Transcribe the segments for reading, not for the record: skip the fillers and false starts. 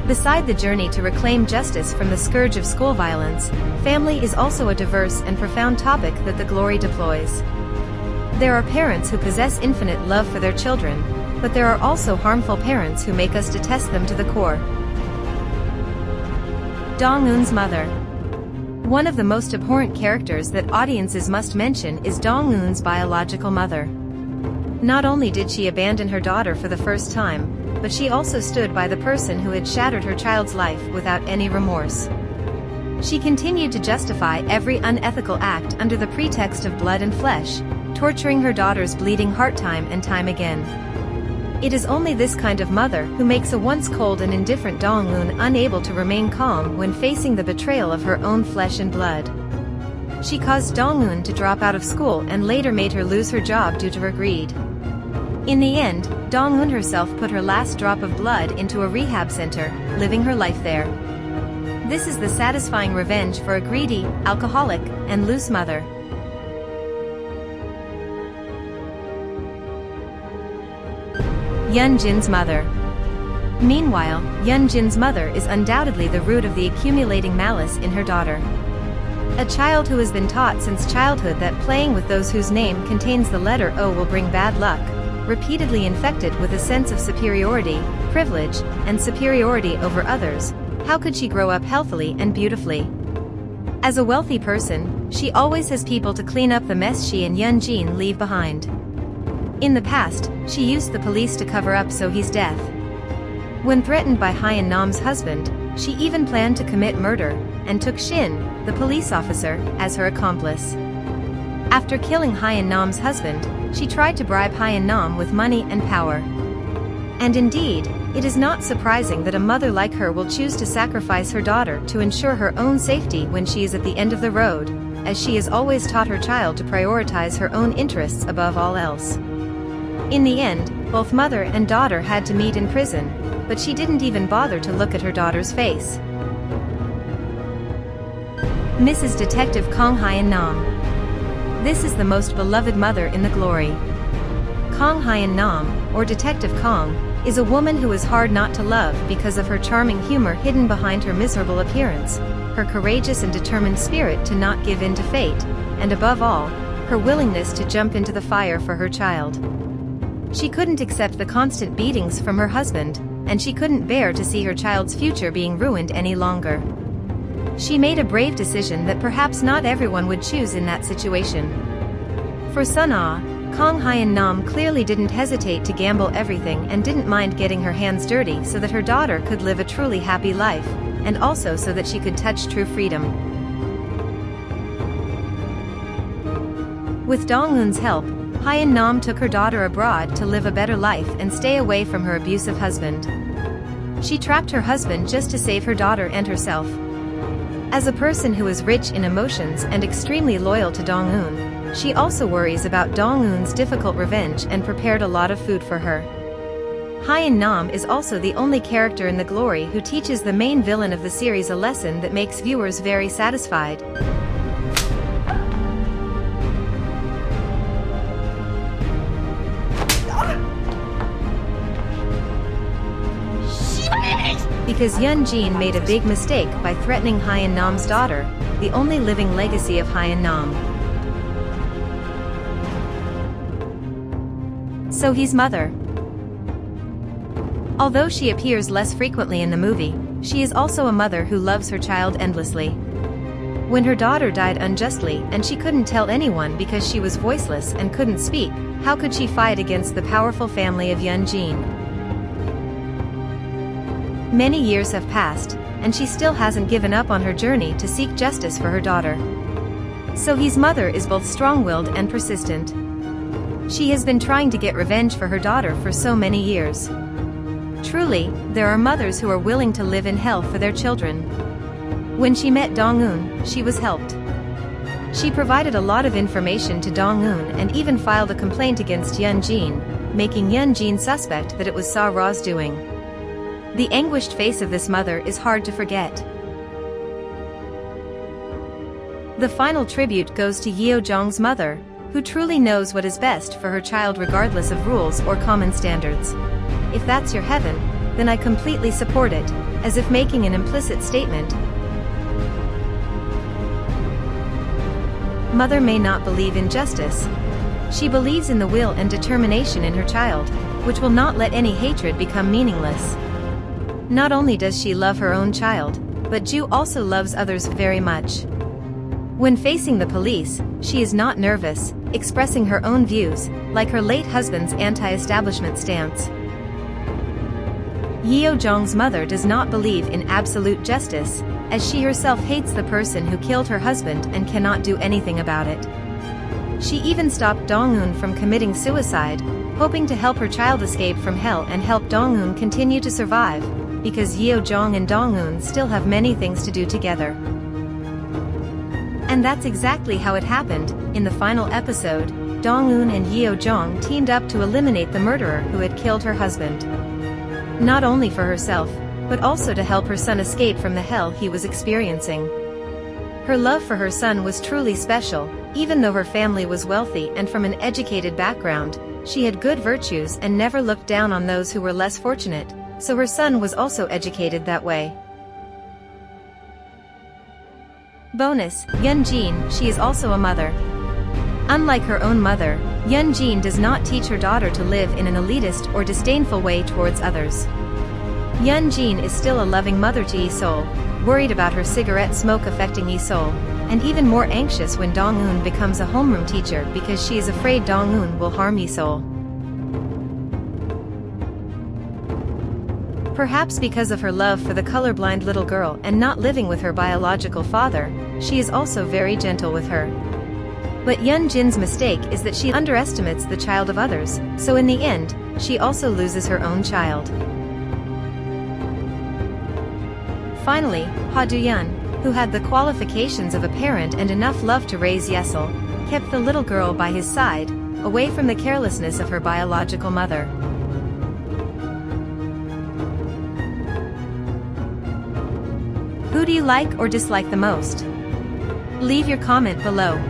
Beside the journey to reclaim justice from the scourge of school violence, family is also a diverse and profound topic that the glory deploys. There are parents who possess infinite love for their children, but there are also harmful parents who make us detest them to the core. Dong-eun's mother. One of the most abhorrent characters that audiences must mention is Dong-eun's biological mother. Not only did she abandon her daughter for the first time, but she also stood by the person who had shattered her child's life without any remorse. She continued to justify every unethical act under the pretext of blood and flesh, torturing her daughter's bleeding heart time and time again. It is only this kind of mother who makes a once cold and indifferent Dong-eun unable to remain calm when facing the betrayal of her own flesh and blood. She caused Dong-eun to drop out of school and later made her lose her job due to her greed. In the end, Dong-eun herself put her last drop of blood into a rehab center, living her life there. This is the satisfying revenge for a greedy, alcoholic, and loose mother. Yeon Jin's mother. Meanwhile, Yeon Jin's mother is undoubtedly the root of the accumulating malice in her daughter. A child who has been taught since childhood that playing with those whose name contains the letter O will bring bad luck, repeatedly infected with a sense of superiority, privilege, and superiority over others, how could she grow up healthily and beautifully? As a wealthy person, she always has people to clean up the mess she and Yeon Jin leave behind. In the past, she used the police to cover up Sohee's death. When threatened by Hyeon Nam's husband, she even planned to commit murder, and took Shin, the police officer, as her accomplice. After killing Hyeon Nam's husband, she tried to bribe Hyeon Nam with money and power. And indeed, it is not surprising that a mother like her will choose to sacrifice her daughter to ensure her own safety when she is at the end of the road, as she has always taught her child to prioritize her own interests above all else. In the end, both mother and daughter had to meet in prison, but she didn't even bother to look at her daughter's face. Mrs. Detective Kang Hyeon Nam. This is the most beloved mother in the glory. Kang Hyeon Nam, or Detective Kang, is a woman who is hard not to love because of her charming humor hidden behind her miserable appearance, her courageous and determined spirit to not give in to fate, and above all, her willingness to jump into the fire for her child. She couldn't accept the constant beatings from her husband, and she couldn't bear to see her child's future being ruined any longer. She made a brave decision that perhaps not everyone would choose in that situation. For Sun-ah, Kang Hyeon Nam clearly didn't hesitate to gamble everything and didn't mind getting her hands dirty so that her daughter could live a truly happy life, and also so that she could touch true freedom. With Dong-eun's help, Hyeon Nam took her daughter abroad to live a better life and stay away from her abusive husband. She trapped her husband just to save her daughter and herself. As a person who is rich in emotions and extremely loyal to Dong-eun, she also worries about Dong-eun's difficult revenge and prepared a lot of food for her. Hyeon Nam is also the only character in The Glory who teaches the main villain of the series a lesson that makes viewers very satisfied. Because Yeon Jin made a big mistake by threatening Hyeon Nam's daughter, the only living legacy of Hyeon Nam. Sohee's mother. Although she appears less frequently in the movie, she is also a mother who loves her child endlessly. When her daughter died unjustly and she couldn't tell anyone because she was voiceless and couldn't speak, how could she fight against the powerful family of Yeon Jin? Many years have passed, and she still hasn't given up on her journey to seek justice for her daughter. Sohee's mother is both strong-willed and persistent. She has been trying to get revenge for her daughter for so many years. Truly, there are mothers who are willing to live in hell for their children. When she met Dong-eun, she was helped. She provided a lot of information to Dong-eun and even filed a complaint against Yeon Jin, making Yeon Jin suspect that it was Sa-ra's doing. The anguished face of this mother is hard to forget. The final tribute goes to Yeo Jeong's mother, who truly knows what is best for her child regardless of rules or common standards. If that's your heaven, then I completely support it, as if making an implicit statement. Mother may not believe in justice. She believes in the will and determination in her child, which will not let any hatred become meaningless. Not only does she love her own child, but Ju also loves others very much. When facing the police, she is not nervous, expressing her own views, like her late husband's anti-establishment stance. Yeo Jeong's mother does not believe in absolute justice, as she herself hates the person who killed her husband and cannot do anything about it. She even stopped dong-eun from committing suicide, hoping to help her child escape from hell and help dong-eun continue to survive, because Yeo Jeong and dong-eun still have many things to do together. And that's exactly how it happened. In the final episode, dong-eun and Yeo Jeong teamed up to eliminate the murderer who had killed her husband. Not only for herself, but also to help her son escape from the hell he was experiencing. Her love for her son was truly special. Even though her family was wealthy and from an educated background, she had good virtues and never looked down on those who were less fortunate, so her son was also educated that way. Bonus: Yeon Jin, she is also a mother. Unlike her own mother, Yeon Jin does not teach her daughter to live in an elitist or disdainful way towards others. Yeon Jin is still a loving mother to Yi-sol, worried about her cigarette smoke affecting Yi-sol, and even more anxious when dong-eun becomes a homeroom teacher because she is afraid dong-eun will harm Yi-sol. Perhaps because of her love for the colorblind little girl and not living with her biological father, she is also very gentle with her. But Yeon Jin's mistake is that she underestimates the child of others, so in the end, she also loses her own child. Finally, do-yeong, who had the qualifications of a parent and enough love to raise Yeol, kept the little girl by his side, away from the carelessness of her biological mother. Who do you like or dislike the most? Leave your comment below.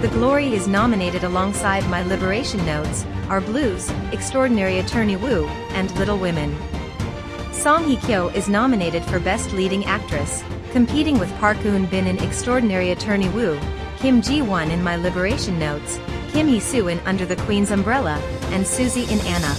The Glory is nominated alongside My Liberation Notes, Our Blues, Extraordinary Attorney Woo, and Little Women. Song Hye-kyo is nominated for Best Leading Actress, competing with Park Eun-bin in Extraordinary Attorney Woo, Kim Ji-won in My Liberation Notes, Kim Hee-soo in Under the Queen's Umbrella, and Suzy in Anna.